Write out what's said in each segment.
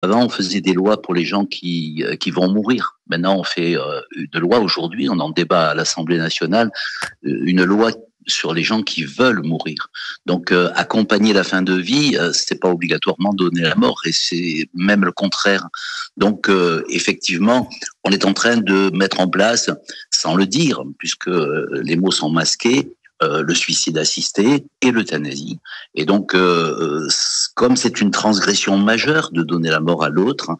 Avant, on faisait des lois pour les gens qui vont mourir. Maintenant, on fait une loi aujourd'hui, on en débat à l'Assemblée nationale, une loi sur les gens qui veulent mourir. Donc, accompagner la fin de vie, c'est pas obligatoirement donner la mort, et c'est même le contraire. Donc, effectivement, on est en train de mettre en place, sans le dire, puisque les mots sont masqués, le suicide assisté et l'euthanasie. Et donc, comme c'est une transgression majeure de donner la mort à l'autre,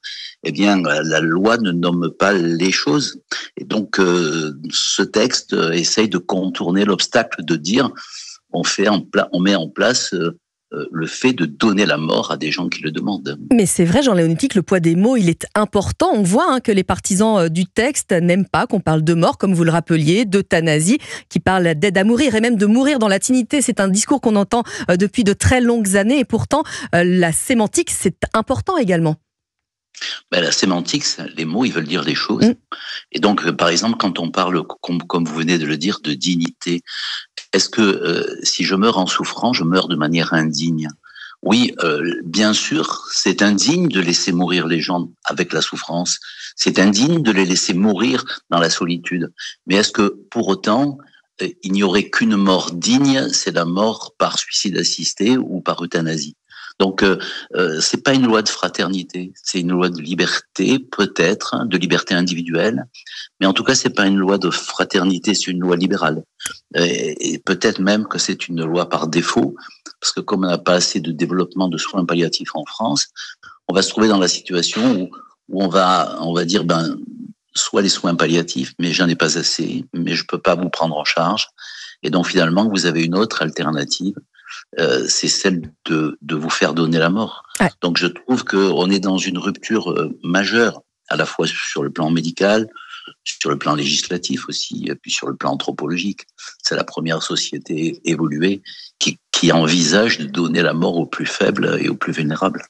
eh bien, la loi ne nomme pas les choses. Et donc, ce texte essaye de contourner l'obstacle de dire on met en place le fait de donner la mort à des gens qui le demandent. Mais c'est vrai, Jean Léonetti, que le poids des mots, il est important. On voit que les partisans du texte n'aiment pas qu'on parle de mort, comme vous le rappeliez, d'euthanasie, qui parle d'aide à mourir et même de mourir dans la dignité. C'est un discours qu'on entend depuis de très longues années et pourtant, la sémantique, c'est important également. Ben, la sémantique, les mots, ils veulent dire des choses. Et donc, par exemple, quand on parle, comme vous venez de le dire, de dignité, est-ce que si je meurs en souffrant, je meurs de manière indigne? Oui, bien sûr, c'est indigne de laisser mourir les gens avec la souffrance. C'est indigne de les laisser mourir dans la solitude. Mais est-ce que, pour autant, il n'y aurait qu'une mort digne, c'est la mort par suicide assisté ou par euthanasie? Donc, c'est pas une loi de fraternité, c'est une loi de liberté, peut-être, de liberté individuelle, mais en tout cas, c'est pas une loi de fraternité, c'est une loi libérale. Et peut-être même que c'est une loi par défaut, parce que comme on n'a pas assez de développement de soins palliatifs en France, on va se trouver dans la situation où on va dire, soit les soins palliatifs, mais j'en ai pas assez, mais je peux pas vous prendre en charge. Et donc, finalement, vous avez une autre alternative, c'est celle de vous faire donner la mort. Ouais. Donc je trouve qu'on est dans une rupture majeure, à la fois sur le plan médical, sur le plan législatif aussi, et puis sur le plan anthropologique. C'est la première société évoluée qui envisage de donner la mort aux plus faibles et aux plus vulnérables.